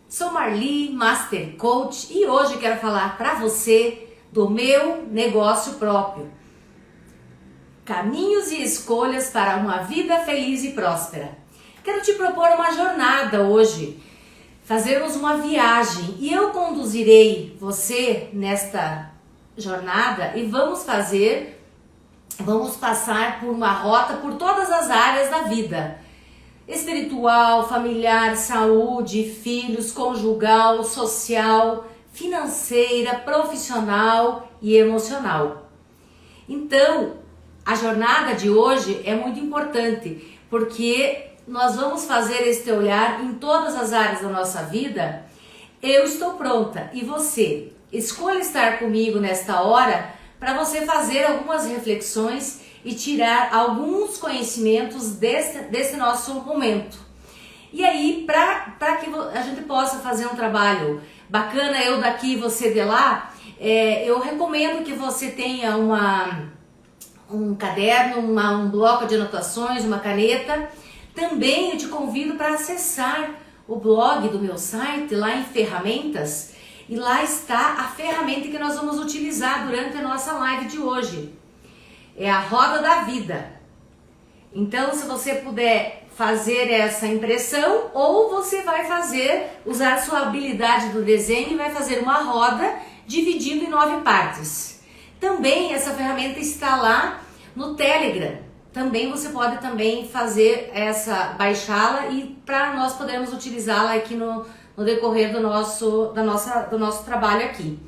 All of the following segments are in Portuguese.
Sou Marli, Master Coach, e hoje quero falar para você do meu negócio próprio. Caminhos e escolhas para uma vida feliz e próspera. Quero te propor uma jornada hoje, fazermos uma viagem e eu conduzirei você nesta jornada e vamos passar por uma rota por todas as áreas da vida. Espiritual, familiar, saúde, filhos, conjugal, social, financeira, profissional e emocional. Então, a jornada de hoje é muito importante, porque nós vamos fazer este olhar em todas as áreas da nossa vida. Eu estou pronta e você? Escolha estar comigo nesta hora para você fazer algumas reflexões e tirar alguns conhecimentos desse nosso momento. E aí, para que a gente possa fazer um trabalho bacana, eu daqui e você de lá, eu recomendo que você tenha um caderno, um bloco de anotações, uma caneta. Também eu te convido para acessar o blog do meu site, lá em ferramentas, e lá está a ferramenta que nós vamos utilizar durante a nossa live de hoje. É a roda da vida. Então, se você puder fazer essa impressão, ou você vai usar a sua habilidade do desenho e vai fazer uma roda dividindo em 9 partes. Também essa ferramenta está lá no Telegram. Também você pode baixá-la e para nós podermos utilizá-la aqui no decorrer do nosso trabalho aqui.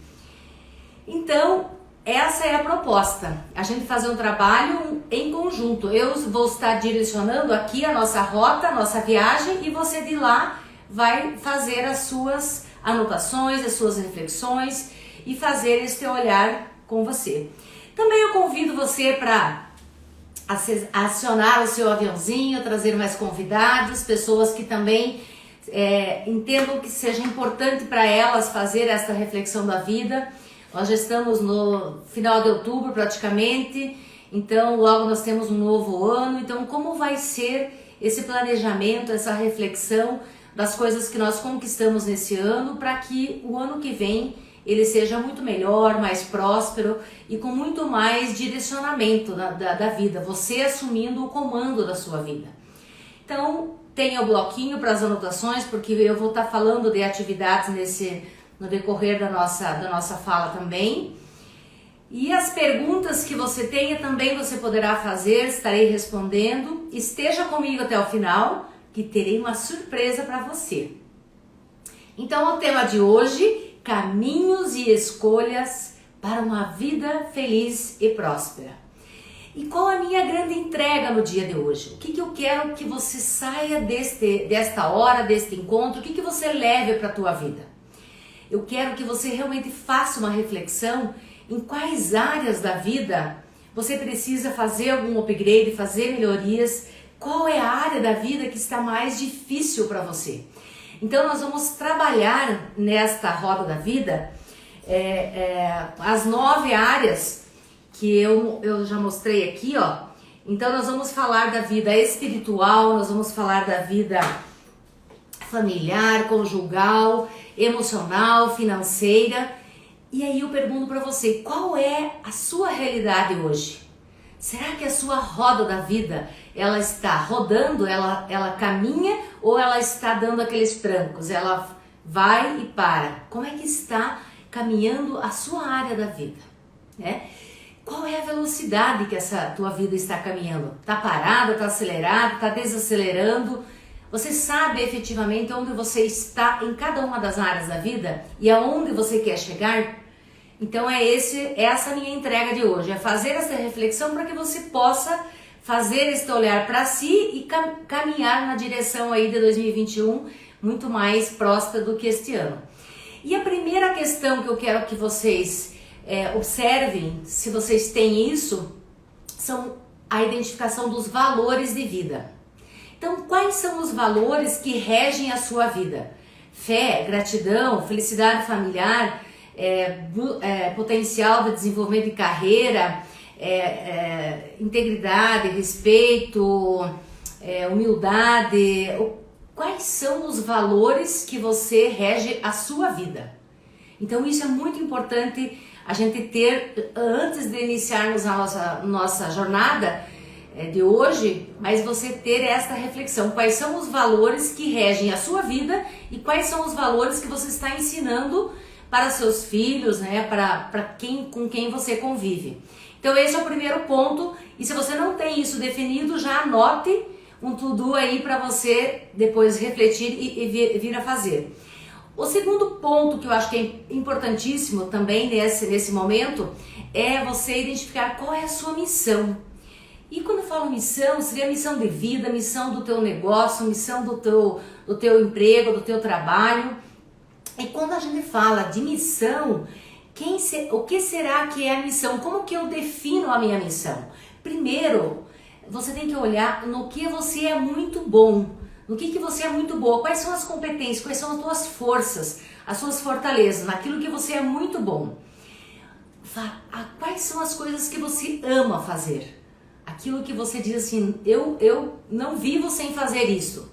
Então, essa é a proposta, a gente fazer um trabalho em conjunto. Eu vou estar direcionando aqui a nossa rota, a nossa viagem, e você de lá vai fazer as suas anotações, as suas reflexões e fazer este olhar com você. Também eu convido você para acionar o seu aviãozinho, trazer mais convidados, pessoas que também entendam que seja importante para elas fazer essa reflexão da vida. Nós já estamos no final de outubro praticamente, então logo nós temos um novo ano. Então, como vai ser esse planejamento, essa reflexão das coisas que nós conquistamos nesse ano, para que o ano que vem ele seja muito melhor, mais próspero e com muito mais direcionamento da vida, você assumindo o comando da sua vida. Então, tenha o bloquinho para as anotações, porque eu vou estar falando de atividades no decorrer da nossa fala também. E as perguntas que você tenha também você poderá fazer, estarei respondendo. Esteja comigo até o final, que terei uma surpresa para você. Então, o tema de hoje: caminhos e escolhas para uma vida feliz e próspera. E qual a minha grande entrega no dia de hoje? O que eu quero que você saia desta hora, deste encontro, o que você leve para a tua vida? Eu quero que você realmente faça uma reflexão em quais áreas da vida você precisa fazer algum upgrade, fazer melhorias, qual é a área da vida que está mais difícil para você. Então nós vamos trabalhar nesta roda da vida as 9 áreas que eu já mostrei aqui, ó. Então nós vamos falar da vida espiritual, nós vamos falar da vida familiar, conjugal, emocional, financeira. E aí eu pergunto para você, qual é a sua realidade hoje? Será que a sua roda da vida, ela está rodando, ela caminha, ou ela está dando aqueles trancos? Ela vai e para. Como é que está caminhando a sua área da vida, né? Qual é a velocidade que essa tua vida está caminhando? Está parada, está acelerada, está desacelerando? Você sabe efetivamente onde você está em cada uma das áreas da vida e aonde você quer chegar? Então essa minha entrega de hoje, é fazer essa reflexão para que você possa fazer este olhar para si e caminhar na direção aí de 2021 muito mais próspera do que este ano. E a primeira questão que eu quero que vocês observem, se vocês têm isso, são a identificação dos valores de vida. Então, quais são os valores que regem a sua vida? Fé, gratidão, felicidade familiar, potencial de desenvolvimento de carreira, integridade, respeito, humildade. quais são os valores que você rege a sua vida. Então isso é muito importante a gente ter antes de iniciarmos a nossa jornada de hoje, mas você ter essa reflexão, quais são os valores que regem a sua vida e quais são os valores que você está ensinando para seus filhos, né, para com quem você convive. Então esse é o primeiro ponto, e se você não tem isso definido, já anote um to-do aí para você depois refletir e vir a fazer. O segundo ponto que eu acho que é importantíssimo também nesse momento é você identificar qual é a sua missão. E quando eu falo missão, seria missão de vida, missão do teu negócio, missão do teu emprego, do teu trabalho. E quando a gente fala de missão, o que será que é a missão? Como que eu defino a minha missão? Primeiro, você tem que olhar no que você é muito bom. No que você é muito boa, quais são as competências, quais são as suas forças, as suas fortalezas, naquilo que você é muito bom. Quais são as coisas que você ama fazer? Aquilo que você diz assim, eu não vivo sem fazer isso.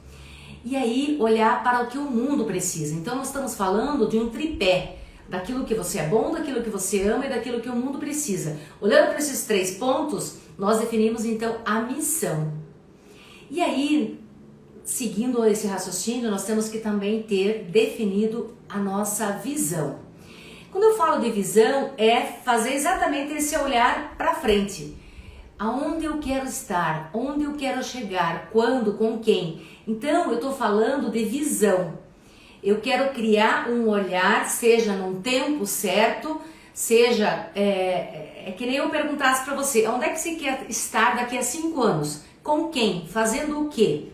E aí olhar para o que o mundo precisa. Então nós estamos falando de um tripé, daquilo que você é bom, daquilo que você ama e daquilo que o mundo precisa. Olhando para esses 3 pontos, nós definimos então a missão. E aí, seguindo esse raciocínio, nós temos que também ter definido a nossa visão. Quando eu falo de visão, é fazer exatamente esse olhar para frente. Aonde eu quero estar, onde eu quero chegar, quando, com quem. Então, eu estou falando de visão. Eu quero criar um olhar, seja num tempo certo, seja... É que nem eu perguntasse para você, onde é que você quer estar daqui a 5 anos? Com quem? Fazendo o quê?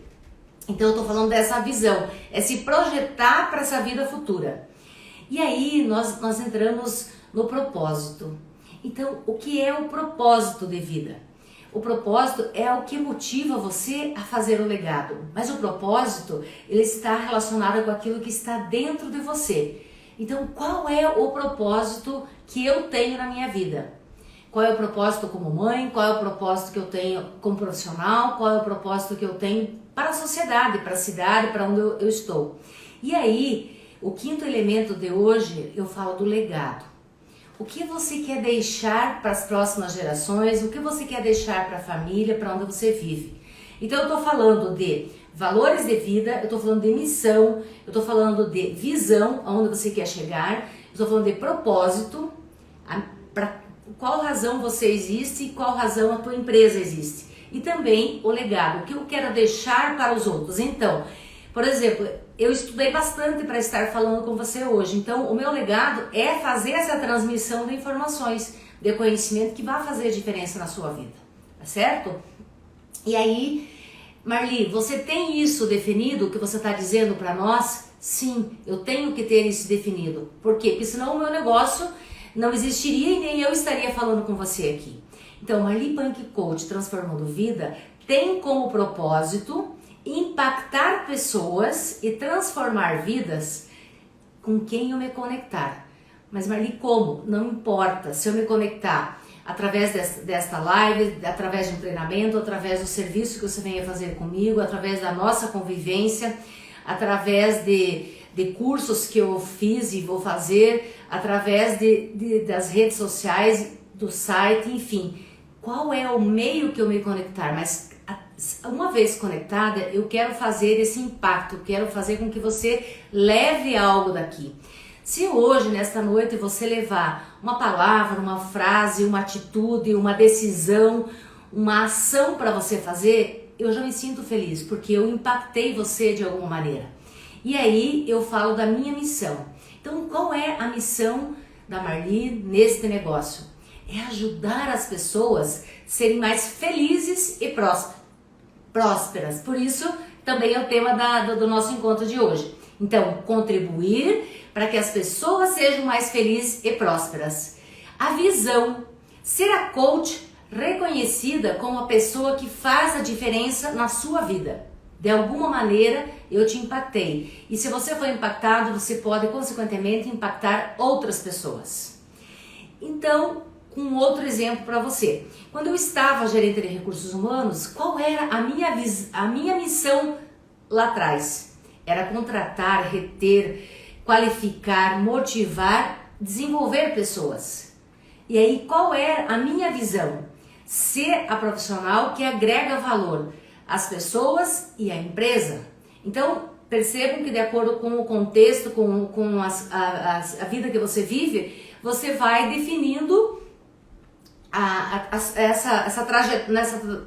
Então, eu estou falando dessa visão, é se projetar para essa vida futura. E aí, nós entramos no propósito. Então, o que é o propósito de vida? O propósito é o que motiva você a fazer o legado. Mas o propósito, ele está relacionado com aquilo que está dentro de você. Então, qual é o propósito que eu tenho na minha vida? Qual é o propósito como mãe? Qual é o propósito que eu tenho como profissional? Qual é o propósito que eu tenho para a sociedade, para a cidade, para onde eu estou? E aí, o 5º elemento de hoje, eu falo do legado. O que você quer deixar para as próximas gerações? O que você quer deixar para a família, para onde você vive? Então eu estou falando de valores de vida, eu estou falando de missão, eu estou falando de visão, aonde você quer chegar, eu estou falando de propósito, para qual razão você existe e qual razão a tua empresa existe. E também o legado, o que eu quero deixar para os outros. Então, por exemplo, eu estudei bastante para estar falando com você hoje. Então, o meu legado é fazer essa transmissão de informações, de conhecimento que vai fazer diferença na sua vida, tá certo? E aí, Marli, você tem isso definido, o que você está dizendo para nós? Sim, eu tenho que ter isso definido. Por quê? Porque senão o meu negócio não existiria e nem eu estaria falando com você aqui. Então, Marli Punk Coach Transformando Vida tem como propósito impactar pessoas e transformar vidas com quem eu me conectar. Mas Marli, como? Não importa se eu me conectar através desta live, através de um treinamento, através do serviço que você venha fazer comigo, através da nossa convivência, através de cursos que eu fiz e vou fazer, através das redes sociais, do site, enfim. Qual é o meio que eu me conectar? Mas uma vez conectada, eu quero fazer esse impacto, quero fazer com que você leve algo daqui. Se hoje, nesta noite, você levar uma palavra, uma frase, uma atitude, uma decisão, uma ação para você fazer, eu já me sinto feliz, porque eu impactei você de alguma maneira. E aí eu falo da minha missão. Então, qual é a missão da Marli neste negócio? É ajudar as pessoas a serem mais felizes e prósperas. Por isso, também é o tema do nosso encontro de hoje. Então, contribuir para que as pessoas sejam mais felizes e prósperas. A visão, ser a coach reconhecida como a pessoa que faz a diferença na sua vida. De alguma maneira, eu te impactei. E se você foi impactado, você pode, consequentemente, impactar outras pessoas. Então, um outro exemplo para você. Quando eu estava gerente de recursos humanos, qual era a minha missão lá atrás? era contratar, reter, qualificar, motivar, desenvolver pessoas. E aí, qual é a minha visão? Ser a profissional que agrega valor às pessoas e à empresa. Então, percebam que de acordo com o contexto, com a vida que você vive, você vai definindo nessa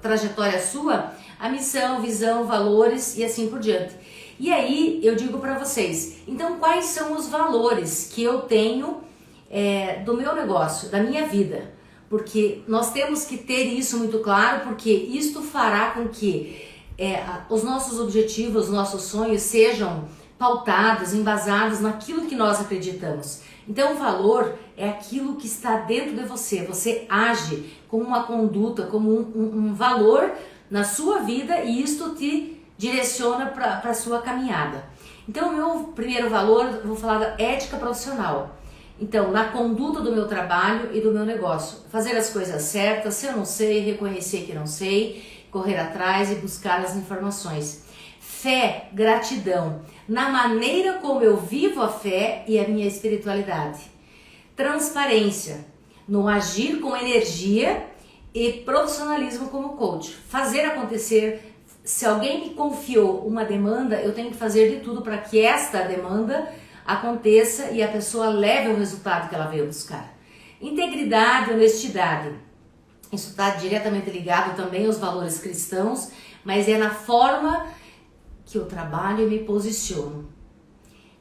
trajetória sua, a missão, visão, valores e assim por diante. E aí eu digo para vocês, então quais são os valores que eu tenho do meu negócio, da minha vida? Porque nós temos que ter isso muito claro, porque isto fará com que os nossos objetivos, os nossos sonhos sejam pautados, embasados naquilo que nós acreditamos. Então, o valor é aquilo que está dentro de você. Você age como uma conduta, como um valor na sua vida e isto te direciona para a sua caminhada. Então, o meu primeiro valor, vou falar da ética profissional. Então, na conduta do meu trabalho e do meu negócio. Fazer as coisas certas, se eu não sei, reconhecer que não sei, correr atrás e buscar as informações. Fé, gratidão, na maneira como eu vivo a fé e a minha espiritualidade. Transparência, no agir com energia e profissionalismo como coach. Fazer acontecer. Se alguém me confiou uma demanda, eu tenho que fazer de tudo para que esta demanda aconteça e a pessoa leve o resultado que ela veio buscar. Integridade, honestidade. Isso está diretamente ligado também aos valores cristãos, mas é na forma que eu trabalho e me posiciono.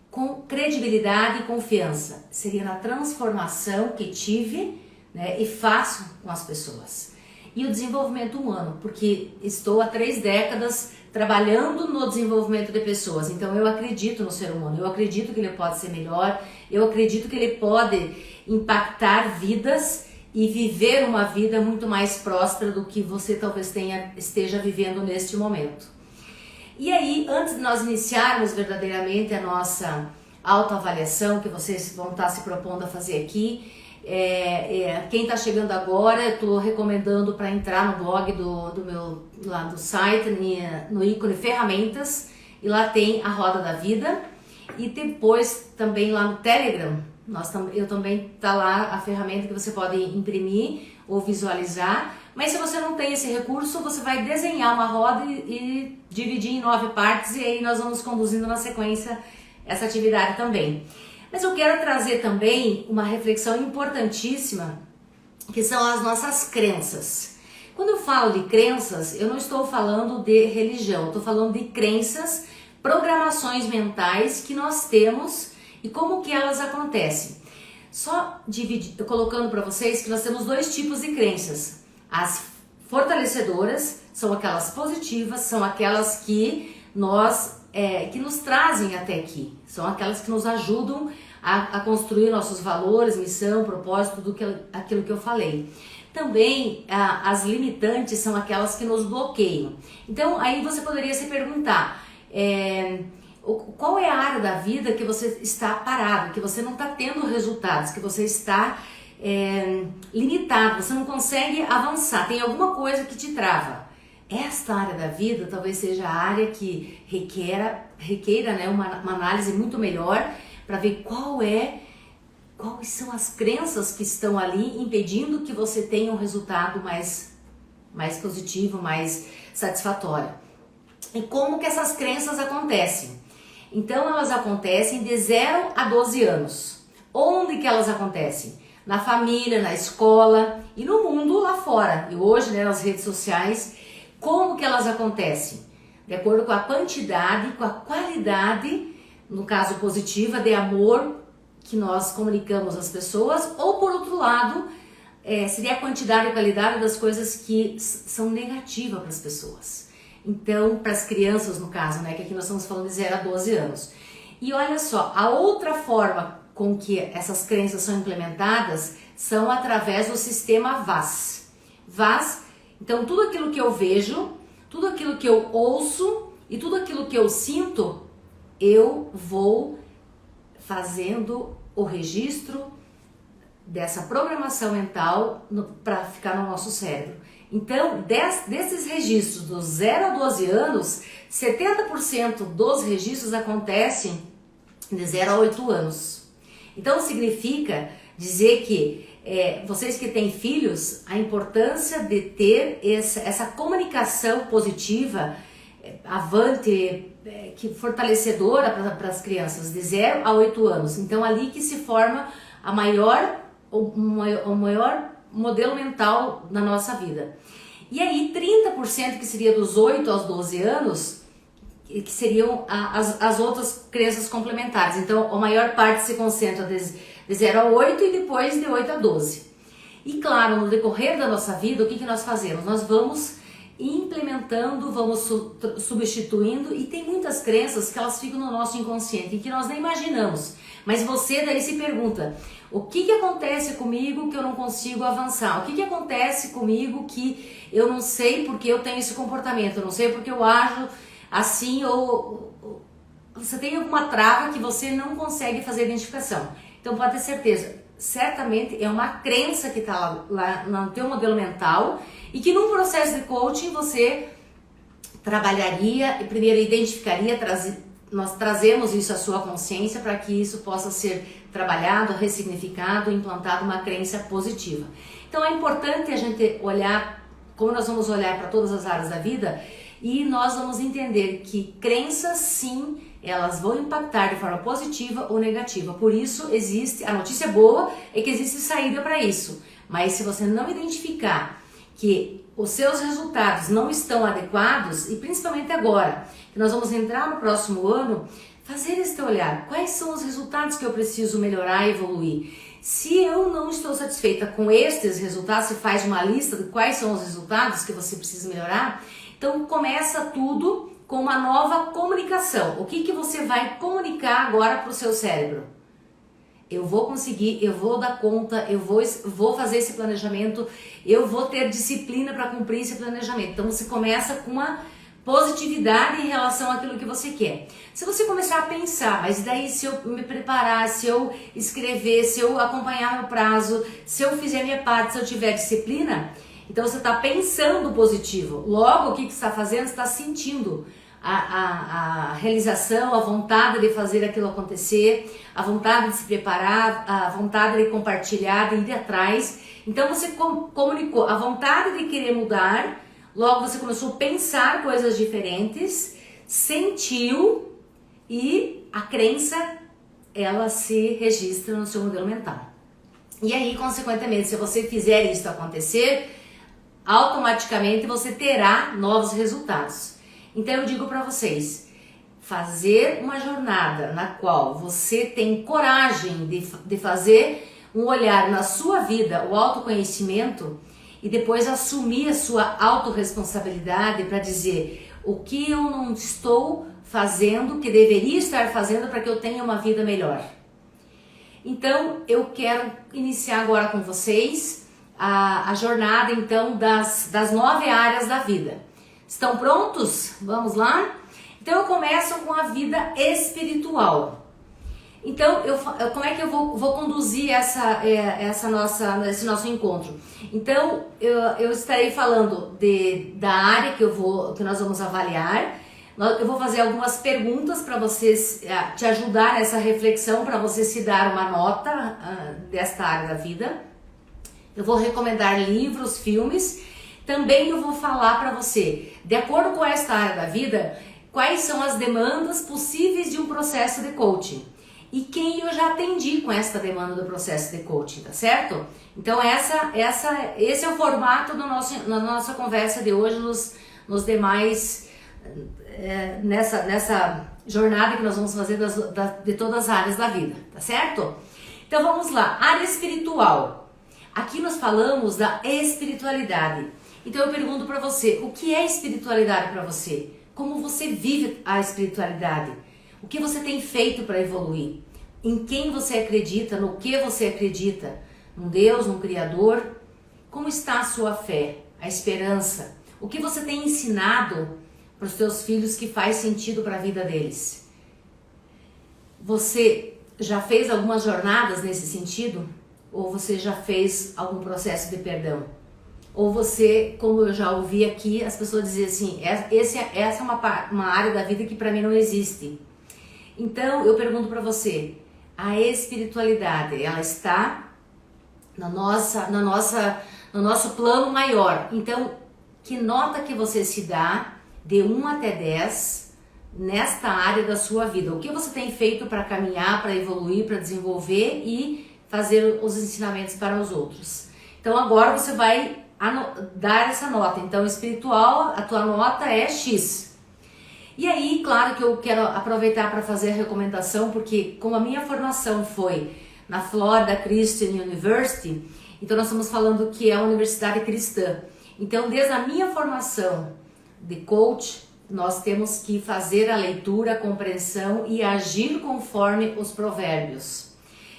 Com credibilidade e confiança. Seria na transformação que tive, né, e faço com as pessoas. E o desenvolvimento humano, porque estou há 3 décadas trabalhando no desenvolvimento de pessoas. Então eu acredito no ser humano, eu acredito que ele pode ser melhor, eu acredito que ele pode impactar vidas e viver uma vida muito mais próspera do que você talvez esteja vivendo neste momento. E aí, antes de nós iniciarmos verdadeiramente a nossa autoavaliação, que vocês vão estar se propondo a fazer aqui, quem está chegando agora, eu estou recomendando para entrar no blog do meu lá do site, no ícone ferramentas, e lá tem a Roda da Vida, e depois também lá no Telegram, eu também tá lá a ferramenta que você pode imprimir ou visualizar. Mas se você não tem esse recurso, você vai desenhar uma roda e dividir em 9 partes, e aí nós vamos conduzindo na sequência essa atividade também. Mas eu quero trazer também uma reflexão importantíssima, que são as nossas crenças. Quando eu falo de crenças, eu não estou falando de religião, estou falando de crenças, programações mentais que nós temos e como que elas acontecem. Só colocando para vocês que nós temos 2 tipos de crenças. As fortalecedoras são aquelas positivas, são aquelas que que nos trazem até aqui, são aquelas que nos ajudam a construir nossos valores, missão, propósito, aquilo que eu falei. Também as limitantes são aquelas que nos bloqueiam. Então aí você poderia se perguntar, qual é a área da vida que você está parado, que você não está tendo resultados, que você está limitado, você não consegue avançar, tem alguma coisa que te trava. Esta área da vida talvez seja a área que requeira né, uma análise muito melhor para ver quais são as crenças que estão ali impedindo que você tenha um resultado mais positivo, mais satisfatório. E como que essas crenças acontecem? Então elas acontecem de 0 a 12 anos. Onde que elas acontecem? Na família, na escola e no mundo lá fora. E hoje, né, nas redes sociais, como que elas acontecem? De acordo com a quantidade, com a qualidade, no caso positiva, de amor que nós comunicamos às pessoas, ou por outro lado, seria a quantidade e qualidade das coisas que são negativas para as pessoas. Então, para as crianças, no caso, né, que aqui nós estamos falando de 0 a 12 anos. E olha só, a outra forma com que essas crenças são implementadas são através do sistema VAS. VAS, então tudo aquilo que eu vejo, tudo aquilo que eu ouço e tudo aquilo que eu sinto, eu vou fazendo o registro dessa programação mental para ficar no nosso cérebro. Então, desses registros dos 0 a 12 anos, 70% dos registros acontecem de 0 a 8 anos. Então, significa dizer que vocês que têm filhos, a importância de ter essa comunicação positiva, avante, que fortalecedora para as crianças de 0 a 8 anos. Então, ali que se forma o maior modelo mental na nossa vida. E aí 30% que seria dos 8 aos 12 anos, que seriam as outras crenças complementares. Então a maior parte se concentra de 0 a 8 e depois de 8 a 12. E claro, no decorrer da nossa vida, o que nós fazemos? Nós vamos implementando, vamos substituindo, e tem muitas crenças que elas ficam no nosso inconsciente e que nós nem imaginamos. Mas você daí se pergunta: o que acontece comigo que eu não consigo avançar? O que acontece comigo que eu não sei porque eu tenho esse comportamento? Eu não sei porque eu ajo assim, ou você tem alguma trava que você não consegue fazer identificação. Então pode ter certeza, certamente é uma crença que está lá no teu modelo mental, e que num processo de coaching você trabalharia e primeiro identificaria, nós trazemos isso à sua consciência para que isso possa ser trabalhado, ressignificado, implantado uma crença positiva. Então é importante a gente olhar, como nós vamos olhar para todas as áreas da vida, e nós vamos entender que crenças, sim, elas vão impactar de forma positiva ou negativa. Por isso existe, a notícia boa é que existe saída para isso. Mas se você não identificar que os seus resultados não estão adequados, e principalmente agora, que nós vamos entrar no próximo ano, fazer este olhar. Quais são os resultados que eu preciso melhorar e evoluir? Se eu não estou satisfeita com estes resultados, você faz uma lista de quais são os resultados que você precisa melhorar. Então começa tudo com uma nova comunicação. O que você vai comunicar agora para o seu cérebro? Eu vou conseguir, eu vou dar conta, eu vou fazer esse planejamento, eu vou ter disciplina para cumprir esse planejamento. Então você começa com uma positividade em relação àquilo que você quer. Se você começar a pensar, mas daí se eu me preparar, se eu escrever, se eu acompanhar meu prazo, se eu fizer minha parte, se eu tiver disciplina, então você está pensando positivo. Logo, o que você está fazendo? Você está sentindo a realização, a vontade de fazer aquilo acontecer, a vontade de se preparar, a vontade de compartilhar, de ir atrás. Então você comunicou a vontade de querer mudar, logo você começou a pensar coisas diferentes, sentiu, e a crença, ela se registra no seu modelo mental. E aí, consequentemente, se você fizer isso acontecer, automaticamente você terá novos resultados. Então eu digo para vocês, fazer uma jornada na qual você tem coragem de fazer um olhar na sua vida, o autoconhecimento, e depois assumir a sua autorresponsabilidade para dizer o que eu não estou fazendo, que deveria estar fazendo para que eu tenha uma vida melhor. Então eu quero iniciar agora com vocês a jornada então das 9 áreas da vida. Estão prontos? Vamos lá? Então eu começo com a vida espiritual. Então, como é que eu vou conduzir esse nosso encontro? Então, eu estarei falando da área que nós vamos avaliar. Eu vou fazer algumas perguntas para vocês, te ajudar nessa reflexão, para você se dar uma nota desta área da vida. Eu vou recomendar livros, filmes. Também eu vou falar para você, de acordo com esta área da vida, quais são as demandas possíveis de um processo de coaching. E quem eu já atendi com essa demanda do processo de coaching, tá certo? Então esse é o formato da nossa conversa de hoje, nos demais, nessa jornada que nós vamos fazer de todas as áreas da vida, tá certo? Então vamos lá, área espiritual. Aqui nós falamos da espiritualidade. Então eu pergunto para você, o que é espiritualidade para você? Como você vive a espiritualidade? O que você tem feito para evoluir? Em quem você acredita? No que você acredita? Num Deus, num Criador? Como está a sua fé? A esperança? O que você tem ensinado para os seus filhos que faz sentido para a vida deles? Você já fez algumas jornadas nesse sentido? Ou você já fez algum processo de perdão? Ou você, como eu já ouvi aqui, as pessoas dizem assim, essa é uma área da vida que para mim não existe. Então, eu pergunto para você, a espiritualidade, ela está no nosso plano maior. Então, que nota que você se dá de 1 até 10 nesta área da sua vida? O que você tem feito para caminhar, para evoluir, para desenvolver e fazer os ensinamentos para os outros? Então, agora você vai dar essa nota. Então, espiritual, a tua nota é X. E aí, claro que eu quero aproveitar para fazer a recomendação, porque como a minha formação foi na Florida Christian University, então nós estamos falando que é a universidade cristã. Então, desde a minha formação de coach, nós temos que fazer a leitura, a compreensão e agir conforme os provérbios.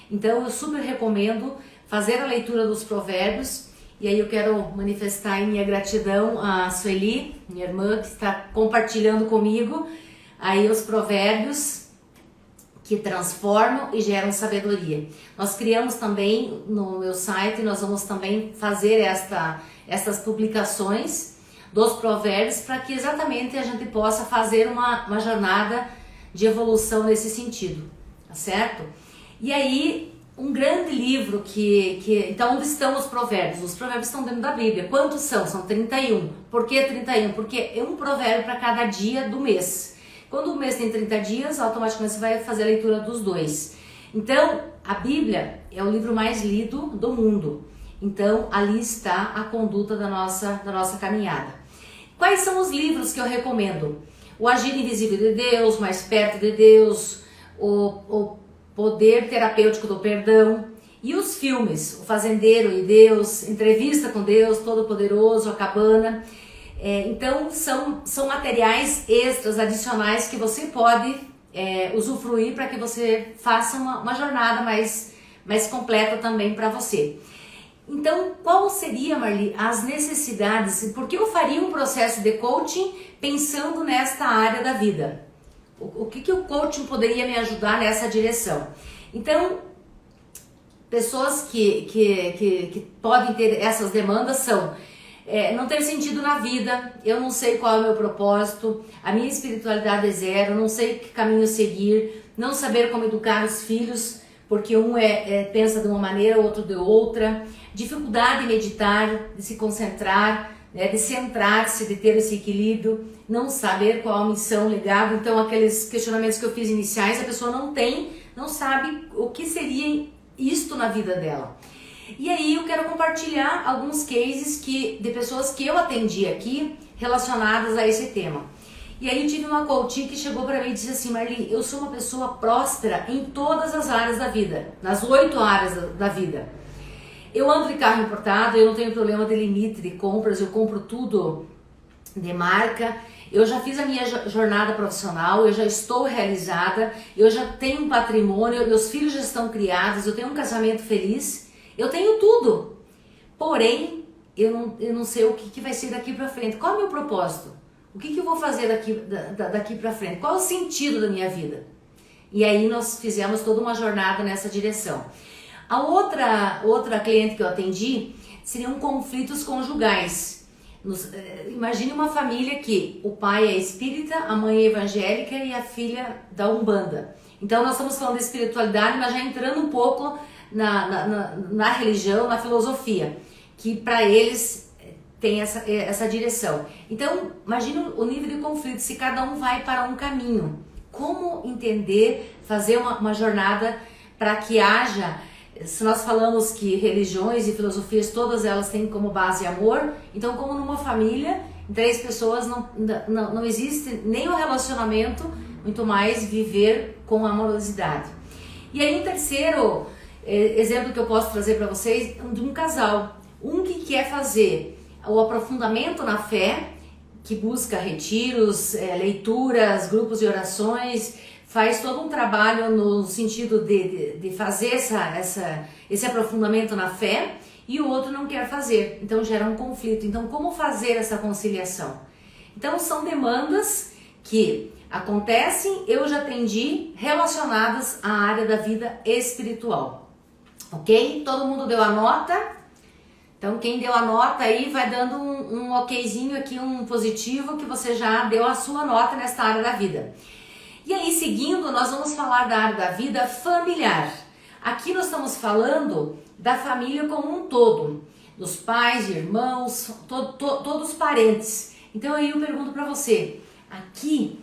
Então, eu super recomendo fazer a leitura dos provérbios. E aí eu quero manifestar minha gratidão a Sueli, minha irmã, que está compartilhando comigo aí os provérbios que transformam e geram sabedoria. Nós criamos também no meu site, nós vamos também fazer essas publicações dos provérbios para que exatamente a gente possa fazer uma jornada de evolução nesse sentido, tá certo? E aí, um grande livro então onde estão os provérbios? Os provérbios estão dentro da Bíblia. Quantos são? São 31. Por que 31? Porque é um provérbio para cada dia do mês. Quando o mês tem 30 dias, automaticamente você vai fazer a leitura dos dois. Então, a Bíblia é o livro mais lido do mundo. Então, ali está a conduta da nossa caminhada. Quais são os livros que eu recomendo? O Agir Invisível de Deus, Mais Perto de Deus, o Poder Terapêutico do Perdão e os filmes, O Fazendeiro e Deus, Entrevista com Deus, Todo-Poderoso, A Cabana. Então são materiais extras, adicionais que você pode usufruir para que você faça uma jornada mais completa também para você. Então, qual seria, Marli, as necessidades? Porque eu faria um processo de coaching pensando nesta área da vida. O que o coaching poderia me ajudar nessa direção? Então, pessoas que podem ter essas demandas são não ter sentido na vida, eu não sei qual é o meu propósito, a minha espiritualidade é zero, não sei que caminho seguir, não saber como educar os filhos, porque um pensa de uma maneira, o outro de outra, dificuldade em meditar, de se concentrar, de centrar-se, de ter esse equilíbrio, não saber qual a missão, legado. Então, aqueles questionamentos que eu fiz iniciais, a pessoa não sabe o que seria isto na vida dela. E aí eu quero compartilhar alguns cases de pessoas que eu atendi aqui relacionadas a esse tema. E aí eu tive uma coach que chegou para mim e disse assim: Marli, eu sou uma pessoa próspera em todas as áreas da vida, nas 8 áreas da vida. Eu ando de carro importado, eu não tenho problema de limite de compras, eu compro tudo de marca, eu já fiz a minha jornada profissional, eu já estou realizada, eu já tenho um patrimônio, meus filhos já estão criados, eu tenho um casamento feliz, eu tenho tudo. Porém, eu não sei o que vai ser daqui para frente. Qual é o meu propósito? O que eu vou fazer daqui para frente? Qual é o sentido da minha vida? E aí nós fizemos toda uma jornada nessa direção. A outra cliente que eu atendi seriam conflitos conjugais. Imagine uma família que o pai é espírita, a mãe é evangélica e a filha da Umbanda. Então nós estamos falando de espiritualidade, mas já entrando um pouco na religião, na filosofia, que para eles tem essa direção. Então imagine o nível de conflito, se cada um vai para um caminho. Como entender, fazer uma jornada para que haja... Se nós falamos que religiões e filosofias, todas elas têm como base amor, então como numa família, em 3 pessoas não existe nem o relacionamento, muito mais viver com amorosidade. E aí um terceiro exemplo que eu posso trazer para vocês é de um casal, um que quer fazer o aprofundamento na fé, que busca retiros, leituras, grupos de orações, faz todo um trabalho no sentido de fazer esse aprofundamento na fé, e o outro não quer fazer, então gera um conflito. Então, como fazer essa conciliação? Então, são demandas que acontecem, eu já atendi, relacionadas à área da vida espiritual, ok? Todo mundo deu a nota? Então quem deu a nota aí vai dando um okzinho aqui, um positivo, que você já deu a sua nota nesta área da vida. E aí, seguindo, nós vamos falar da área da vida familiar. Aqui nós estamos falando da família como um todo, dos pais, irmãos, todos os parentes. Então aí eu pergunto para você, aqui,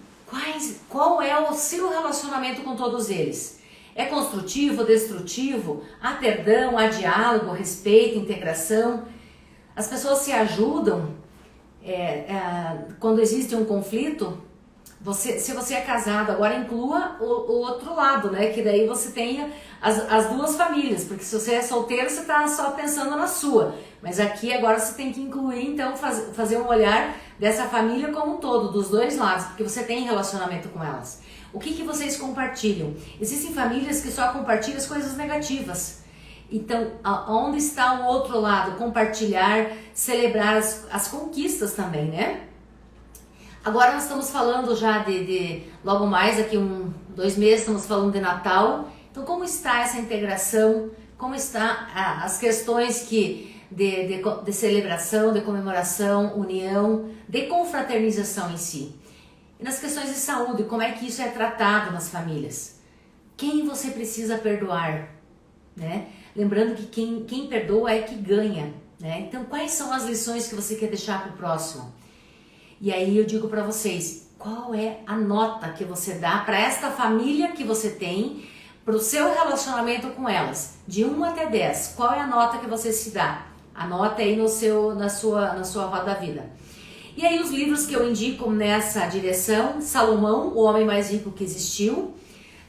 qual é o seu relacionamento com todos eles? É construtivo, destrutivo? Há perdão, há diálogo, respeito, integração? As pessoas se ajudam quando existe um conflito? Se você é casado, agora inclua o outro lado, né? Que daí você tenha as duas famílias, porque se você é solteiro, você está só pensando na sua. Mas aqui agora você tem que incluir, então, fazer um olhar dessa família como um todo, dos dois lados, porque você tem relacionamento com elas. O que vocês compartilham? Existem famílias que só compartilham as coisas negativas. Então, onde está o outro lado? Compartilhar, celebrar as conquistas também, né? Agora nós estamos falando já logo mais, daqui 2 meses, estamos falando de Natal. Então como está essa integração? Como estão as questões de celebração, de comemoração, união, de confraternização em si? E nas questões de saúde, como é que isso é tratado nas famílias? Quem você precisa perdoar? Né? Lembrando que quem perdoa é que ganha. Né? Então quais são as lições que você quer deixar para o próximo? E aí eu digo para vocês, qual é a nota que você dá para esta família que você tem, para o seu relacionamento com elas? De 1 até 10, qual é a nota que você se dá? Anota aí na sua roda da vida. E aí os livros que eu indico nessa direção: Salomão, o homem mais rico que existiu;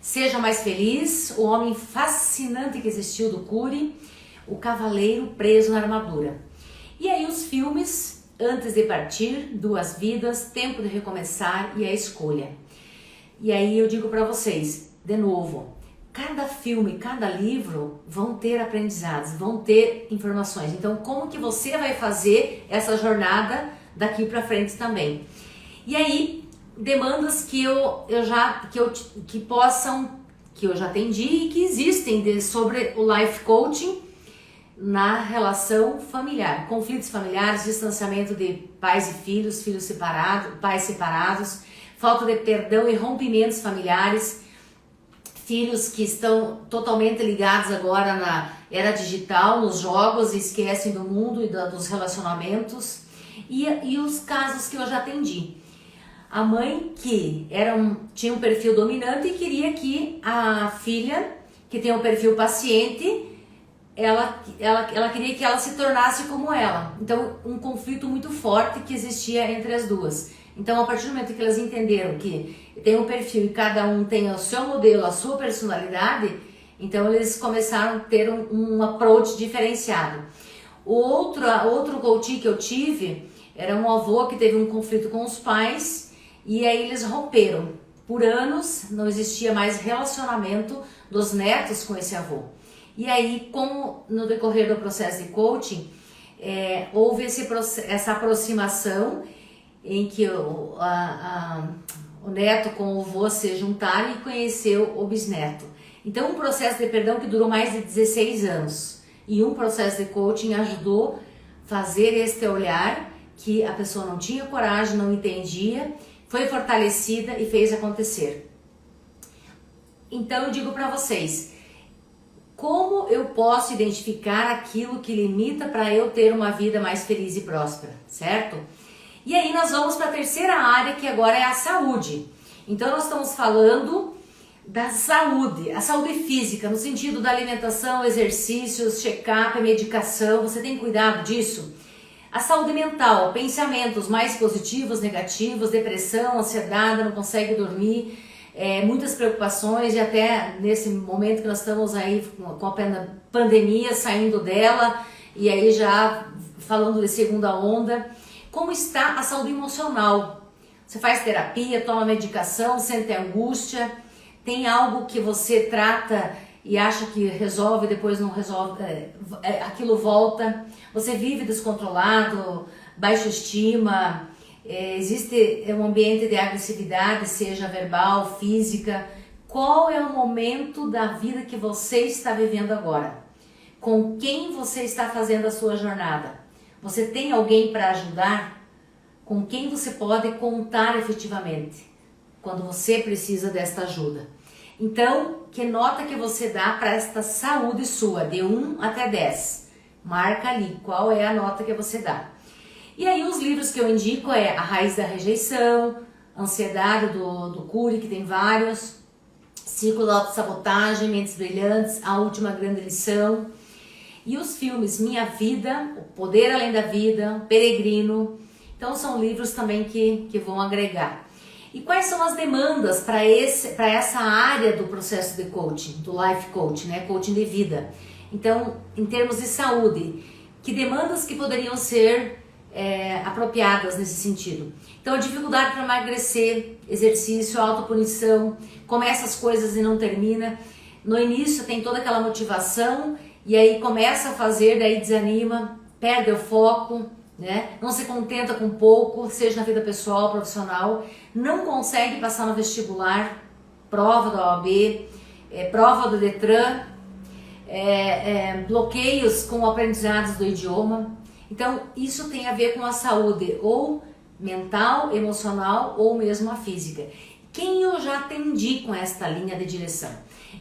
Seja Mais Feliz, o homem fascinante que existiu, do Cury; O cavaleiro preso na armadura. E aí os filmes: Antes de Partir, Duas Vidas, Tempo de Recomeçar e A Escolha. E aí eu digo para vocês, de novo, cada filme, cada livro vão ter aprendizados, vão ter informações. Então como que você vai fazer essa jornada daqui para frente também? E aí demandas que eu já atendi e que existem sobre o life coaching na relação familiar: conflitos familiares, distanciamento de pais e filhos, pais separados, falta de perdão e rompimentos familiares, filhos que estão totalmente ligados agora na era digital, nos jogos, e esquecem do mundo e dos relacionamentos, e os casos que eu já atendi. A mãe que tinha um perfil dominante e queria que a filha, que tem um perfil paciente, ela queria que ela se tornasse como ela. Então, um conflito muito forte que existia entre as duas. Então, a partir do momento que elas entenderam que tem um perfil e cada um tem o seu modelo, a sua personalidade, então eles começaram a ter um approach diferenciado. Outro coach que eu tive era um avô que teve um conflito com os pais, e aí eles romperam. Por anos não existia mais relacionamento dos netos com esse avô. E aí, como no decorrer do processo de coaching, houve essa aproximação em que o neto com o avô se juntaram e conheceu o bisneto. Então, um processo de perdão que durou mais de 16 anos. E um processo de coaching ajudou a fazer este olhar que a pessoa não tinha coragem, não entendia, foi fortalecida e fez acontecer. Então, eu digo para vocês: como eu posso identificar aquilo que limita para eu ter uma vida mais feliz e próspera, certo? E aí nós vamos para a terceira área, que agora é a saúde. Então nós estamos falando da saúde, a saúde física, no sentido da alimentação, exercícios, check-up, medicação. Você tem cuidado disso? A saúde mental, pensamentos mais positivos, negativos, depressão, ansiedade, não consegue dormir, muitas preocupações, e até nesse momento que nós estamos aí com a pandemia, saindo dela, e aí já falando de segunda onda. Como está a saúde emocional? Você faz terapia, toma medicação, sente angústia? Tem algo que você trata e acha que resolve, depois não resolve, aquilo volta? Você vive descontrolado, baixa estima? Existe um ambiente de agressividade, seja verbal, física? Qual é o momento da vida que você está vivendo agora? com quem você está fazendo a sua jornada. Você tem alguém para ajudar? Com quem você pode contar efetivamente quando você precisa desta ajuda? Então, que nota que você dá para esta saúde sua, de 1 até 10? Marca ali qual é a nota que você dá. E aí os livros que eu indico é A Raiz da Rejeição, Ansiedade do Cury, que tem vários, Ciclo da Autossabotagem, Mentes Brilhantes, A Última Grande Lição. E os filmes Minha Vida, O Poder Além da Vida, Peregrino. Então são livros também que vão agregar. E quais são as demandas para essa área do processo de coaching, do life coaching, né? Coaching de vida. Então, em termos de saúde, que demandas que poderiam ser apropriadas nesse sentido? Então, a dificuldade para emagrecer, exercício, autopunição, começa as coisas e não termina. No início tem toda aquela motivação e aí começa a fazer, daí desanima, perde o foco, né? Não se contenta com pouco, seja na vida pessoal, profissional, não consegue passar no vestibular, prova da OAB, prova do Detran, bloqueios com aprendizados do idioma. Então isso tem a ver com a saúde ou mental, emocional ou mesmo a física. Quem eu já atendi com esta linha de direção?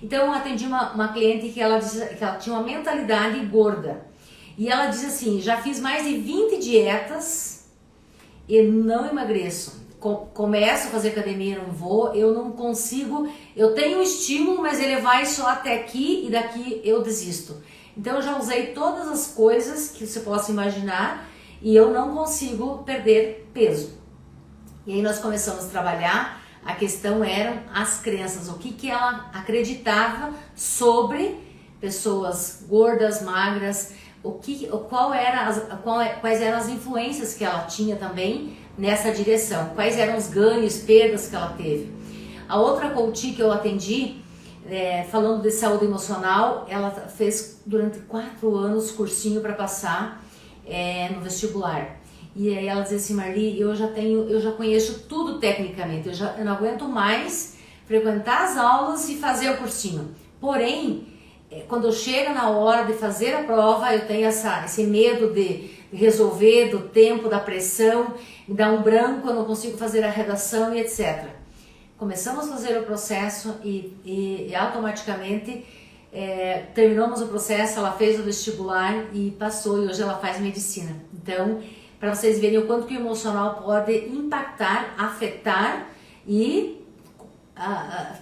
Então eu atendi uma cliente que ela tinha uma mentalidade gorda. E ela diz assim, já fiz mais de 20 dietas e não emagreço. Começo a fazer academia, não vou, eu não consigo, eu tenho um estímulo, mas ele vai só até aqui e daqui eu desisto. Então eu já usei todas as coisas que você possa imaginar e eu não consigo perder peso. E aí nós começamos a trabalhar, a questão eram as crenças, o que ela acreditava sobre pessoas gordas, magras, quais eram as influências que ela tinha também nessa direção, quais eram os ganhos, perdas que ela teve. A outra coach que eu atendi, falando de saúde emocional, ela fez durante 4 anos cursinho para passar no vestibular. E aí ela dizia assim, Marli, eu já conheço tudo tecnicamente, eu não aguento mais frequentar as aulas e fazer o cursinho. Porém, quando chega na hora de fazer a prova, eu tenho esse medo de resolver, do tempo, da pressão, me dá um branco, eu não consigo fazer a redação e etc. Começamos a fazer o processo e automaticamente terminamos o processo, ela fez o vestibular e passou, e hoje ela faz medicina. Então, para vocês verem o quanto que o emocional pode impactar, afetar e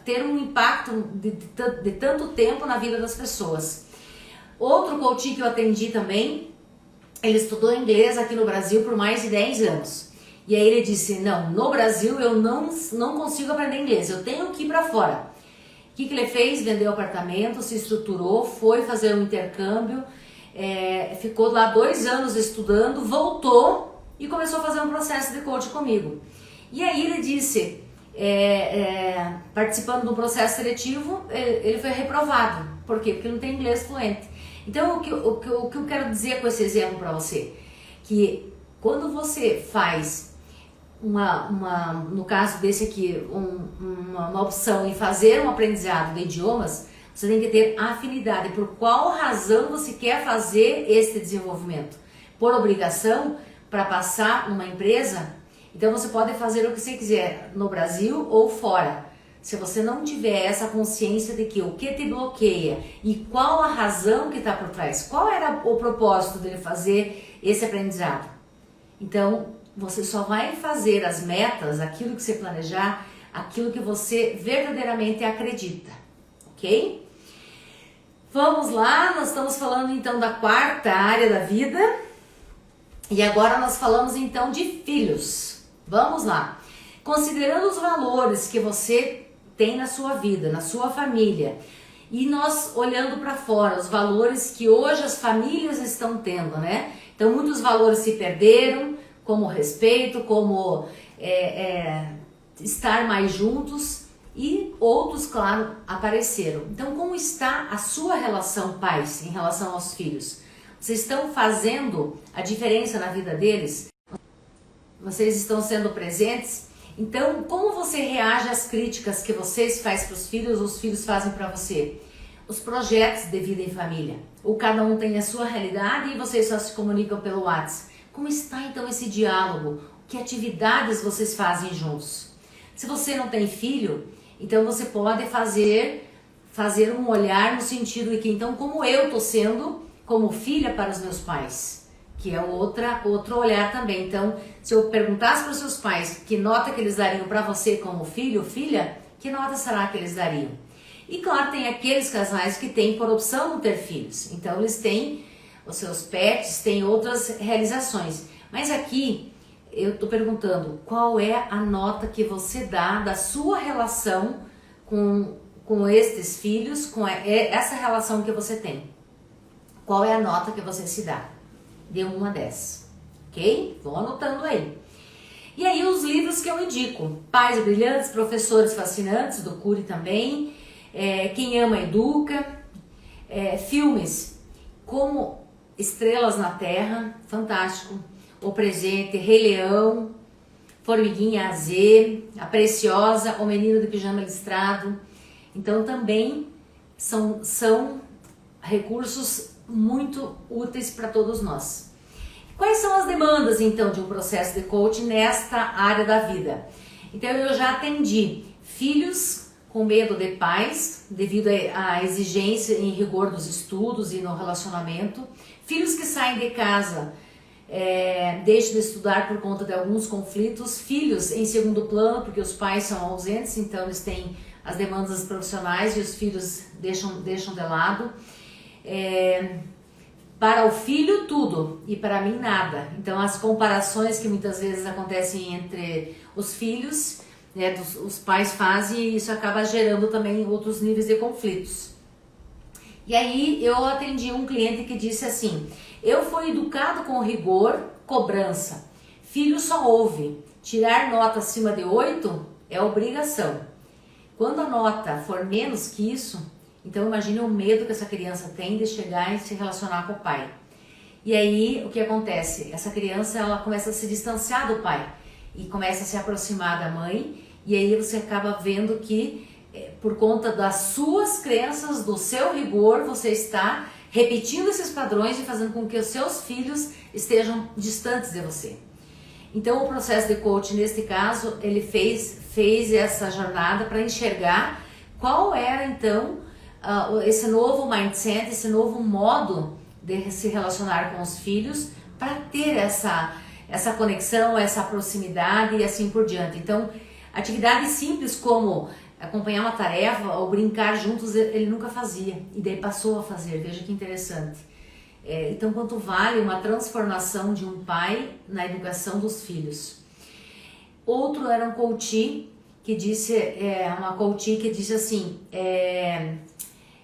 ter um impacto de tanto tempo na vida das pessoas. Outro coach que eu atendi também, ele estudou inglês aqui no Brasil por mais de 10 anos. E aí ele disse, não, no Brasil eu não consigo aprender inglês, eu tenho que ir para fora. O que ele fez? Vendeu apartamento, se estruturou, foi fazer um intercâmbio, ficou lá 2 anos estudando, voltou e começou a fazer um processo de coach comigo. E aí ele disse, participando do processo seletivo, ele foi reprovado. Por quê? Porque não tem inglês fluente. Então, o que eu quero dizer com esse exemplo para você? Que quando você faz no caso desse aqui, uma opção em fazer um aprendizado de idiomas, você tem que ter afinidade. Por qual razão você quer fazer esse desenvolvimento? Por obrigação, para passar numa empresa? Então você pode fazer o que você quiser no Brasil ou fora. Se você não tiver essa consciência de que o que te bloqueia e qual a razão que está por trás, qual era o propósito dele fazer esse aprendizado. Então você só vai fazer as metas, aquilo que você planejar, aquilo que você verdadeiramente acredita, ok? Vamos lá, nós estamos falando então da 4ª área da vida e agora nós falamos então de filhos. Vamos lá. Considerando os valores que você tem na sua vida, na sua família, e nós olhando para fora, os valores que hoje as famílias estão tendo, né? Então muitos valores se perderam, como respeito, como estar mais juntos, e outros, claro, apareceram. Então como está a sua relação pais em relação aos filhos? Vocês estão fazendo a diferença na vida deles? Vocês estão sendo presentes? Então, como você reage às críticas que vocês fazem para os filhos fazem para você? os projetos de vida em família. Ou cada um tem a sua realidade e vocês só se comunicam pelo WhatsApp. Como está então esse diálogo? Que atividades vocês fazem juntos? Se você não tem filho, então você pode fazer um olhar no sentido de que então como eu estou sendo como filha para os meus pais, que é outro olhar também. Então, se eu perguntasse para os seus pais que nota que eles dariam para você como filho ou filha, que nota será que eles dariam? E claro, tem aqueles casais que têm por opção não ter filhos, então eles têm os seus pets, têm outras realizações. Mas aqui eu estou perguntando, qual é a nota que você dá da sua relação com estes filhos, com essa relação que você tem? Qual é a nota que você se dá? De 1 a 10, ok? Vão anotando aí. E aí os livros que eu indico, Pais Brilhantes, Professores Fascinantes, do Cury também, Quem Ama Educa, filmes como Estrelas na Terra, fantástico, O Presente, Rei Leão, Formiguinha Z, A Preciosa, O Menino de Pijama Listrado. Então também são recursos muito úteis para todos nós. Quais são as demandas então de um processo de coaching nesta área da vida? Então eu já atendi filhos com medo de pais, devido à exigência em rigor dos estudos e no relacionamento, filhos que saem de casa, deixam de estudar por conta de alguns conflitos, filhos em segundo plano porque os pais são ausentes, então eles têm as demandas profissionais e os filhos deixam de lado. Para o filho tudo e para mim nada. Então as comparações que muitas vezes acontecem entre os filhos, os pais fazem, e isso acaba gerando também outros níveis de conflitos. E aí eu atendi um cliente que disse assim: eu fui educado com rigor, cobrança. Filho só ouve. Tirar nota acima de 8 é obrigação. Quando a nota for menos que isso, então imagine o medo que essa criança tem de chegar e se relacionar com o pai. E aí o que acontece? Essa criança ela começa a se distanciar do pai e começa a se aproximar da mãe, e aí você acaba vendo que por conta das suas crenças, do seu rigor, você está repetindo esses padrões e fazendo com que os seus filhos estejam distantes de você. Então o processo de coaching, neste caso, ele fez essa jornada para enxergar qual era então esse novo mindset, esse novo modo de se relacionar com os filhos para ter essa conexão, essa proximidade e assim por diante. Então, atividades simples como acompanhar uma tarefa ou brincar juntos, ele nunca fazia e daí passou a fazer. Veja que interessante. Então, quanto vale uma transformação de um pai na educação dos filhos? Outro era um coach que disse, uma coach que disse assim: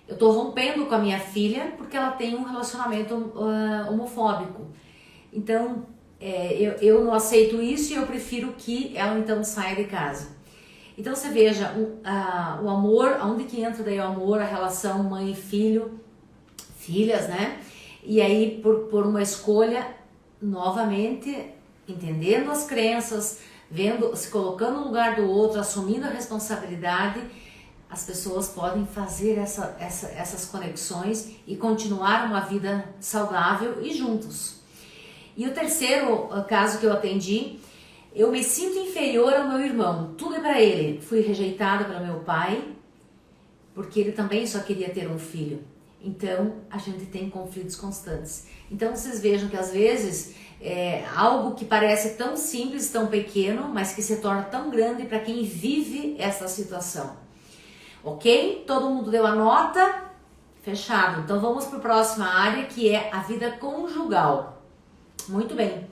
eu tô rompendo com a minha filha porque ela tem um relacionamento homofóbico. Então, eu não aceito isso e eu prefiro que ela então saia de casa. Então você veja, o amor, aonde que entra daí o amor, a relação mãe e filho, filhas, né? E aí por uma escolha, novamente, entendendo as crenças, se colocando no lugar do outro, assumindo a responsabilidade, as pessoas podem fazer essas conexões e continuar uma vida saudável e juntos. E o terceiro caso que eu atendi: eu me sinto inferior ao meu irmão, tudo é para ele. Fui rejeitada pelo meu pai, porque ele também só queria ter um filho. Então, a gente tem conflitos constantes. Então, vocês vejam que às vezes algo que parece tão simples, tão pequeno, mas que se torna tão grande para quem vive essa situação. Ok? Todo mundo deu a nota? Fechado. Então, vamos para a próxima área, que é a vida conjugal. Muito bem.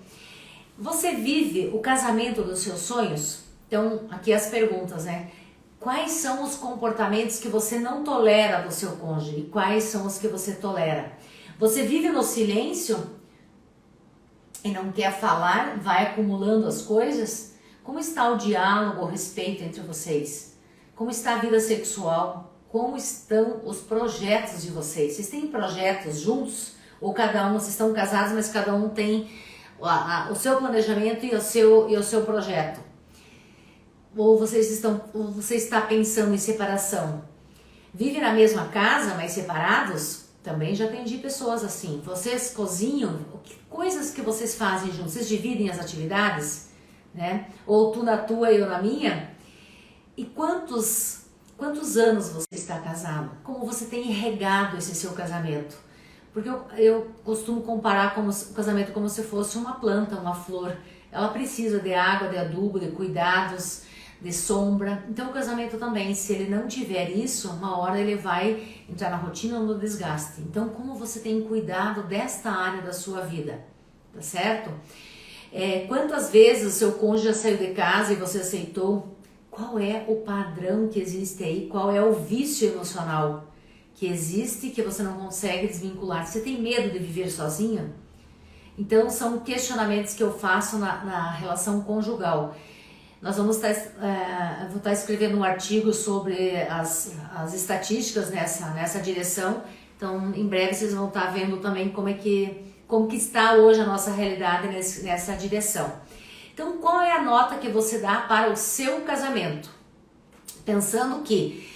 Você vive o casamento dos seus sonhos? Então, aqui as perguntas, né? Quais são os comportamentos que você não tolera do seu cônjuge? E quais são os que você tolera? Você vive no silêncio e não quer falar, vai acumulando as coisas? Como está o diálogo, o respeito entre vocês? Como está a vida sexual? Como estão os projetos de vocês? Vocês têm projetos juntos? Ou cada um, vocês estão casados, mas cada um tem o seu planejamento e o seu projeto? Ou você está pensando em separação? Vivem na mesma casa, mas separados? Também já atendi pessoas assim. Vocês cozinham? Coisas que vocês fazem juntos? Vocês dividem as atividades? Né? Ou tu na tua e eu na minha? E quantos anos você está casado? Como você tem regado esse seu casamento? Porque eu costumo comparar o casamento como se fosse uma planta, uma flor. Ela precisa de água, de adubo, de cuidados, de sombra. Então o casamento também, se ele não tiver isso, uma hora ele vai entrar na rotina ou no desgaste. Então como você tem cuidado desta área da sua vida, tá certo? Quantas vezes o seu cônjuge já saiu de casa e você aceitou? Qual é o padrão que existe aí? Qual é o vício emocional que existe que você não consegue desvincular? Você tem medo de viver sozinha? Então são questionamentos que eu faço na relação conjugal. Nós vou estar escrevendo um artigo sobre as estatísticas nessa direção. Então em breve vocês vão estar vendo também como que está hoje a nossa realidade nessa direção. Então, qual é a nota que você dá para o seu casamento? Pensando que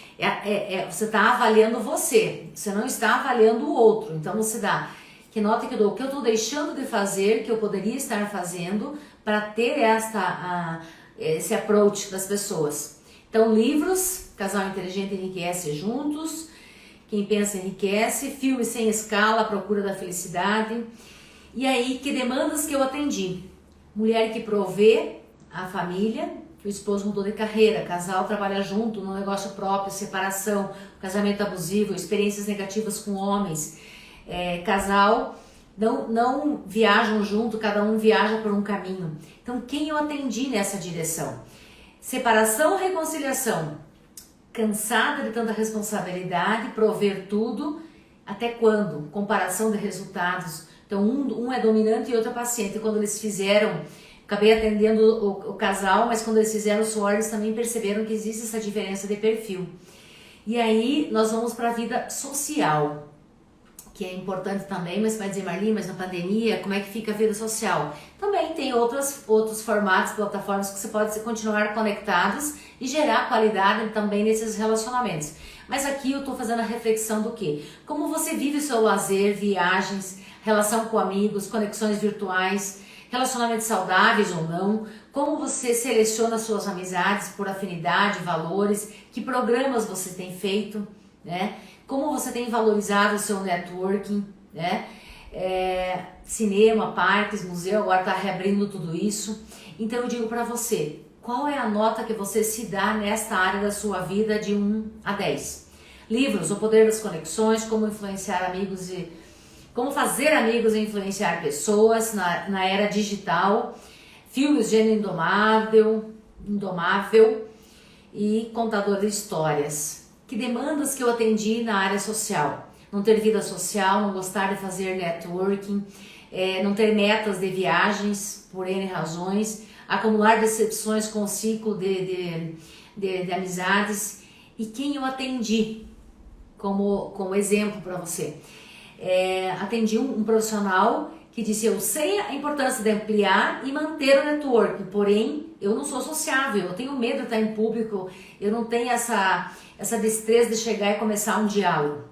você está avaliando você não está avaliando o outro. Então, você dá, que nota que eu dou? O que eu estou deixando de fazer, que eu poderia estar fazendo para ter esse approach das pessoas. Então, livros, Casal Inteligente Enriquece Juntos, Quem Pensa Enriquece, Filmes Sem Escala, A Procura da Felicidade. E aí, que demandas que eu atendi? Mulher que provê a família, o esposo mudou de carreira, casal trabalha junto no negócio próprio, separação, casamento abusivo, experiências negativas com homens, casal não viajam junto, cada um viaja por um caminho. Então quem eu atendi nessa direção? Separação, reconciliação, cansada de tanta responsabilidade, prover tudo, até quando? Comparação de resultados. Então um é dominante e outro é paciente. Quando eles fizeram, acabei atendendo o casal, mas quando eles fizeram o SWOT, eles também perceberam que existe essa diferença de perfil. E aí nós vamos para a vida social, que é importante também, mas vai dizer, Marli, mas na pandemia, como é que fica a vida social? Também tem outros formatos, plataformas que você pode continuar conectados e gerar qualidade também nesses relacionamentos. Mas aqui eu estou fazendo a reflexão do quê? Como você vive o seu lazer, viagens, relação com amigos, conexões virtuais, relacionamentos saudáveis ou não, como você seleciona suas amizades por afinidade, valores, que programas você tem feito, né? Como você tem valorizado o seu networking, né? Cinema, parques, museu, agora está reabrindo tudo isso. Então eu digo para você, qual é a nota que você se dá nesta área da sua vida de 1 a 10? Livros, O Poder das Conexões, Como Influenciar Amigos e Como Fazer Amigos e Influenciar Pessoas na Era Digital, Filmes, Gênio Indomável e Contador de Histórias. Que demandas que eu atendi na área social? Não ter vida social, não gostar de fazer networking, não ter metas de viagens por N razões, acumular decepções com o ciclo de amizades. E quem eu atendi como exemplo para você? Atendi um profissional que disse, eu sei a importância de ampliar e manter o network, porém eu não sou sociável, eu tenho medo de estar em público, eu não tenho essa destreza de chegar e começar um diálogo.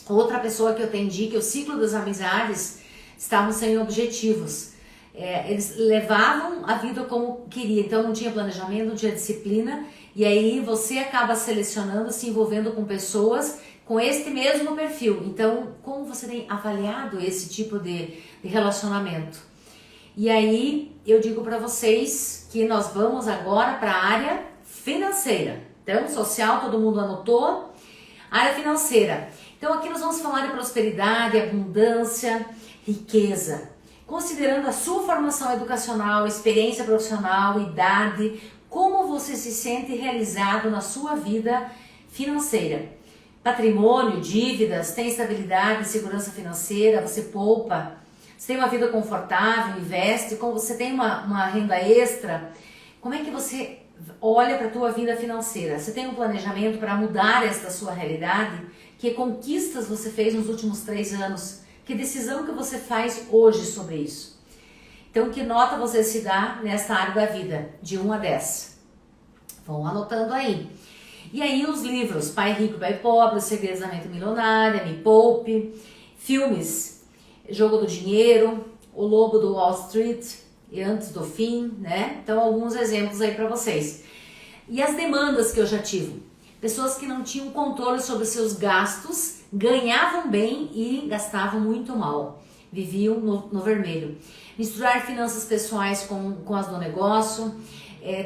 Outra pessoa que eu atendi, que o ciclo das amizades estavam sem objetivos, eles levavam a vida como queria, então não tinha planejamento, não tinha disciplina, e aí você acaba selecionando, se envolvendo com pessoas com este mesmo perfil. Então, como você tem avaliado esse tipo de relacionamento? E aí, eu digo para vocês que nós vamos agora para a área financeira. Então, social, todo mundo anotou. Área financeira. Então, aqui nós vamos falar de prosperidade, abundância, riqueza. Considerando a sua formação educacional, experiência profissional, idade, como você se sente realizado na sua vida financeira. Patrimônio, dívidas, tem estabilidade, segurança financeira, você poupa, você tem uma vida confortável, investe, como você tem uma renda extra, como é que você olha para a tua vida financeira? Você tem um planejamento para mudar esta sua realidade? Que conquistas você fez nos últimos 3 anos? Que decisão que você faz hoje sobre isso? Então, que nota você se dá nessa área da vida? De 1 a 10. Vão anotando aí. E aí os livros Pai Rico, Pai Pobre, Os Segredos da Mente Milionária, Me Poupe, filmes Jogo do Dinheiro, O Lobo do Wall Street e Antes do Fim, né? Então alguns exemplos aí para vocês. E as demandas que eu já tive. Pessoas que não tinham controle sobre seus gastos, ganhavam bem e gastavam muito mal. Viviam no vermelho. Misturar finanças pessoais com as do negócio,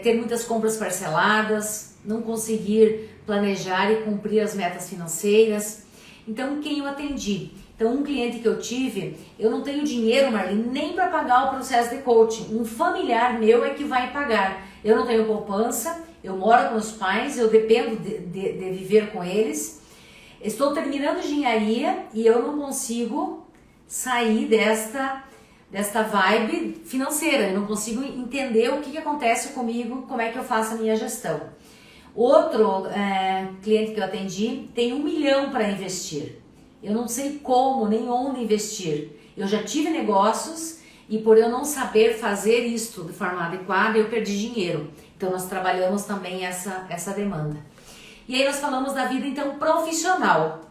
ter muitas compras parceladas, não conseguir planejar e cumprir as metas financeiras. Então, quem eu atendi? Então, um cliente que eu tive, eu não tenho dinheiro, Marlene, nem para pagar o processo de coaching. Um familiar meu é que vai pagar. Eu não tenho poupança, eu moro com os pais, eu dependo de viver com eles. Estou terminando engenharia e eu não consigo sair desta vibe financeira. Eu não consigo entender o que acontece comigo, como é que eu faço a minha gestão. Outro cliente que eu atendi tem 1 milhão para investir. Eu não sei como nem onde investir. Eu já tive negócios e por eu não saber fazer isto de forma adequada, eu perdi dinheiro. Então nós trabalhamos também essa demanda. E aí nós falamos da vida então profissional.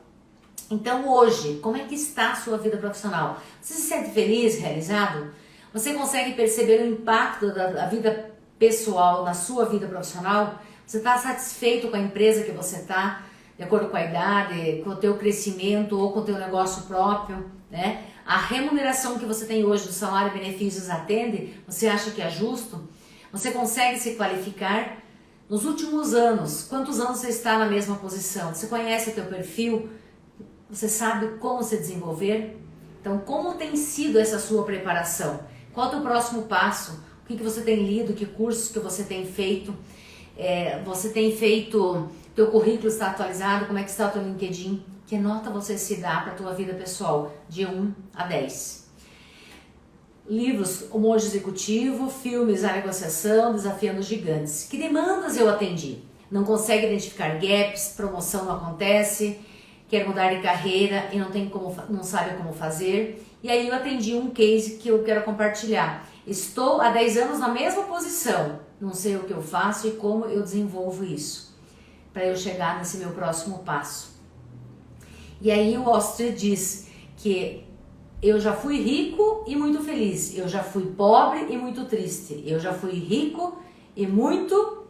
Então hoje, como é que está a sua vida profissional? Você se sente feliz, realizado? Você consegue perceber o impacto da vida pessoal na sua vida profissional? Você está satisfeito com a empresa que você está, de acordo com a idade, com o teu crescimento ou com o teu negócio próprio, né? A remuneração que você tem hoje do salário e benefícios atende? Você acha que é justo? Você consegue se qualificar? Nos últimos anos, quantos anos você está na mesma posição? Você conhece o teu perfil? Você sabe como se desenvolver? Então, como tem sido essa sua preparação? Qual é o teu próximo passo? O que você tem lido? Que cursos que você tem feito? Você tem feito... Teu currículo está atualizado? Como é que está o teu LinkedIn? Que nota você se dá para a tua vida pessoal? De 1 a 10. Livros, O Monge Executivo, filmes, A Negociação, Desafiando os Gigantes. Que demandas eu atendi? Não consegue identificar gaps, promoção não acontece, quer mudar de carreira e não sabe como fazer. E aí eu atendi um case que eu quero compartilhar. Estou há 10 anos na mesma posição, não sei o que eu faço e como eu desenvolvo isso, para eu chegar nesse meu próximo passo. E aí o Wall Street diz que eu já fui rico e muito feliz, eu já fui pobre e muito triste, eu já fui rico e muito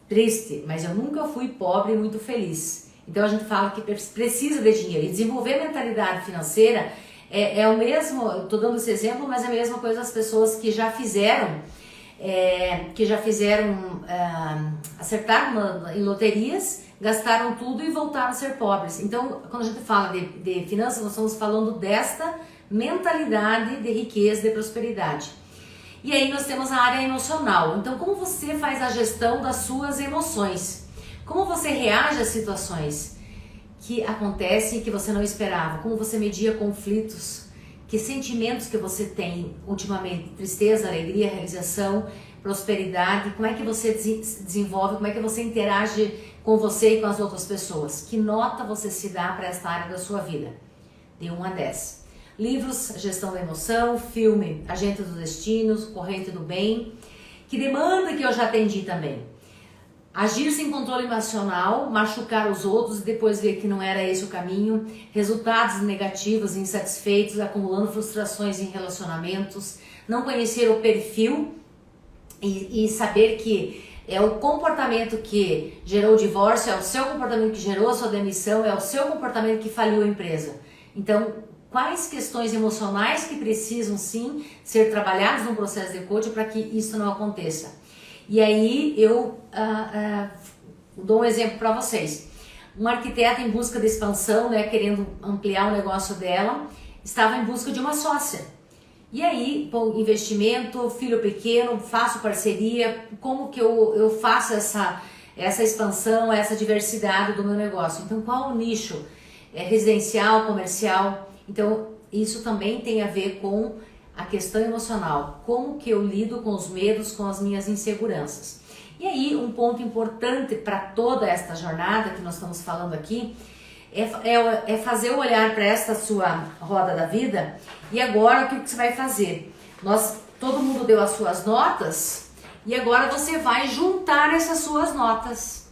triste, mas eu nunca fui pobre e muito feliz. Então a gente fala que precisa de dinheiro e desenvolver mentalidade financeira é o mesmo, eu estou dando esse exemplo, mas é a mesma coisa das pessoas que já fizeram, acertaram em loterias, gastaram tudo e voltaram a ser pobres. Então, quando a gente fala de finanças, nós estamos falando desta mentalidade de riqueza, de prosperidade. E aí nós temos a área emocional. Então, como você faz a gestão das suas emoções? Como você reage às situações que acontecem e que você não esperava? Como você media conflitos? Que sentimentos que você tem ultimamente? Tristeza, alegria, realização, prosperidade? Como é que você desenvolve? Como é que você interage com você e com as outras pessoas? Que nota você se dá para esta área da sua vida? De 1 a 10. Livros, Gestão da Emoção, filme, Agente dos Destinos, Corrente do Bem. Que demanda que eu já atendi também? Agir sem controle emocional, machucar os outros e depois ver que não era esse o caminho, resultados negativos, insatisfeitos, acumulando frustrações em relacionamentos, não conhecer o perfil e saber que é o comportamento que gerou o divórcio, é o seu comportamento que gerou a sua demissão, é o seu comportamento que faliu a empresa. Então, quais questões emocionais que precisam sim ser trabalhadas no processo de coaching para que isso não aconteça? E aí eu dou um exemplo para vocês. Uma arquiteta em busca de expansão, né, querendo ampliar o negócio dela, estava em busca de uma sócia. E aí, bom, investimento, filho pequeno, faço parceria, como que eu faço essa expansão, essa diversidade do meu negócio? Então, qual o nicho? Residencial, comercial? Então, isso também tem a ver com a questão emocional, como que eu lido com os medos, com as minhas inseguranças. E aí, um ponto importante para toda esta jornada que nós estamos falando aqui, é fazer o olhar para esta sua roda da vida. E agora, o que você vai fazer? Todo mundo deu as suas notas, e agora você vai juntar essas suas notas.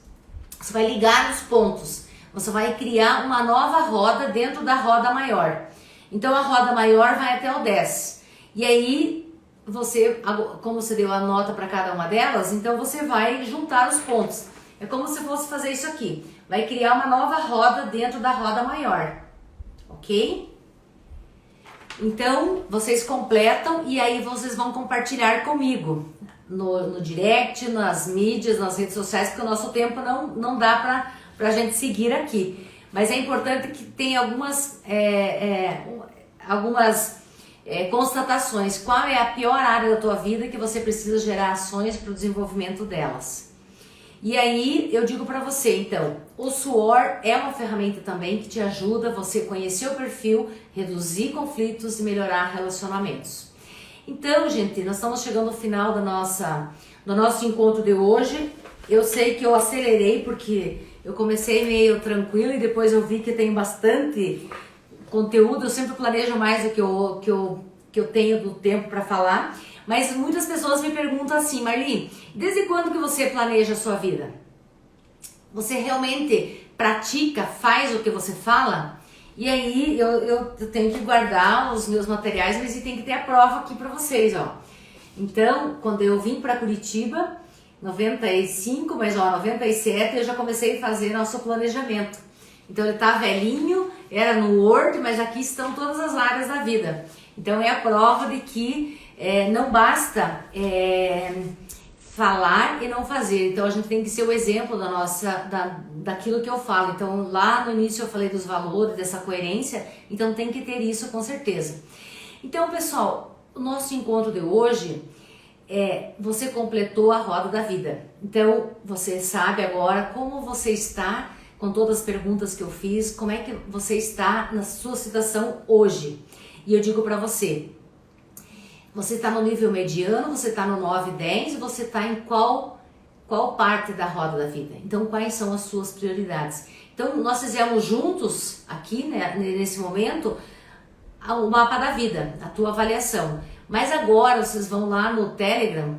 Você vai ligar nos pontos. Você vai criar uma nova roda dentro da roda maior. Então a roda maior vai até o 10. E aí, você, como você deu a nota para cada uma delas, então você vai juntar os pontos. É como se fosse fazer isso aqui. Vai criar uma nova roda dentro da roda maior. Ok? Então, vocês completam e aí vocês vão compartilhar comigo no direct, nas mídias, nas redes sociais, porque o nosso tempo não dá pra gente seguir aqui. Mas é importante que tenha algumas constatações. Qual é a pior área da tua vida que você precisa gerar ações para o desenvolvimento delas? E aí eu digo para você, então, o suor é uma ferramenta também que te ajuda você conhecer o perfil, reduzir conflitos e melhorar relacionamentos. Então, gente, nós estamos chegando ao final do nosso encontro de hoje. Eu sei que eu acelerei porque eu comecei meio tranquilo e depois eu vi que tem bastante conteúdo. Eu sempre planejo mais do que eu tenho do tempo para falar. Mas muitas pessoas me perguntam assim, Marli, desde quando que você planeja a sua vida? Você realmente pratica, faz o que você fala? E aí eu tenho que guardar os meus materiais, mas tem que ter a prova aqui para vocês, ó. Então, quando eu vim para Curitiba, 95, mas 97, eu já comecei a fazer nosso planejamento. Então ele tá velhinho, era no Word, mas aqui estão todas as áreas da vida. Então é a prova de que não basta falar e não fazer. Então a gente tem que ser o exemplo daquilo que eu falo. Então lá no início eu falei dos valores, dessa coerência, então tem que ter isso com certeza. Então pessoal, o nosso encontro de hoje você completou a roda da vida. Então você sabe agora como você está, com todas as perguntas que eu fiz, como é que você está na sua situação hoje. E eu digo para você está no nível mediano, você está no 9, 10, você está em qual parte da roda da vida? Então, quais são as suas prioridades? Então, nós fizemos juntos, aqui, né, nesse momento, o mapa da vida, a tua avaliação. Mas agora, vocês vão lá no Telegram,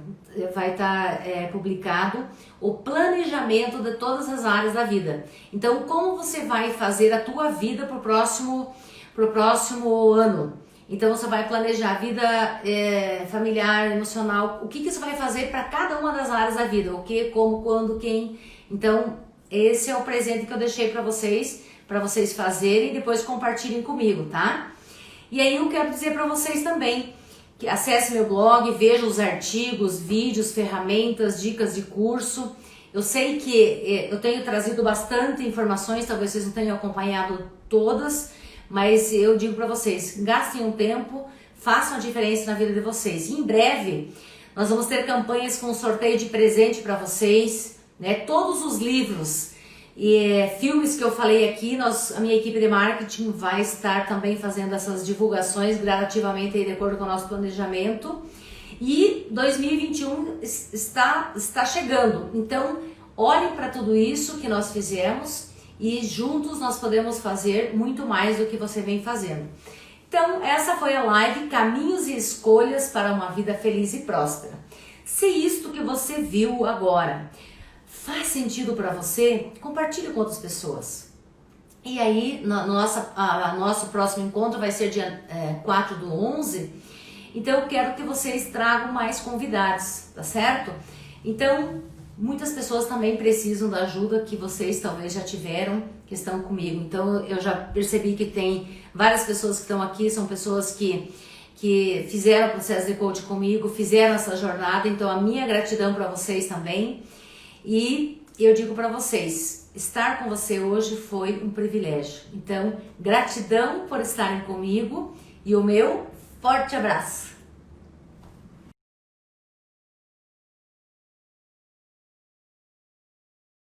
vai estar publicado o planejamento de todas as áreas da vida. Então, como você vai fazer a tua vida para o próximo ano? Então você vai planejar a vida familiar, emocional, o que você vai fazer para cada uma das áreas da vida, o que, como, quando, quem. Então esse é o presente que eu deixei para vocês fazerem e depois compartilhem comigo, tá? E aí eu quero dizer para vocês também que acesse meu blog, veja os artigos, vídeos, ferramentas, dicas de curso. Eu sei que eu tenho trazido bastante informações, talvez vocês não tenham acompanhado todas, mas eu digo para vocês, gastem um tempo, façam a diferença na vida de vocês. E em breve, nós vamos ter campanhas com sorteio de presente para vocês, né? Todos os livros e filmes que eu falei aqui, a minha equipe de marketing vai estar também fazendo essas divulgações gradativamente aí, de acordo com o nosso planejamento. E 2021 está chegando, então olhem para tudo isso que nós fizemos e juntos nós podemos fazer muito mais do que você vem fazendo. Então essa foi a live Caminhos e Escolhas para uma Vida Feliz e Próspera. Se isto que você viu agora faz sentido para você, compartilhe com outras pessoas. E aí nosso próximo encontro vai ser dia 4/11, então eu quero que vocês tragam mais convidados, tá certo? Então muitas pessoas também precisam da ajuda que vocês talvez já tiveram, que estão comigo. Então eu já percebi que tem várias pessoas que estão aqui, são pessoas que fizeram o processo de coaching comigo, fizeram essa jornada, então a minha gratidão para vocês também. E eu digo para vocês, estar com você hoje foi um privilégio. Então, gratidão por estarem comigo e o meu forte abraço.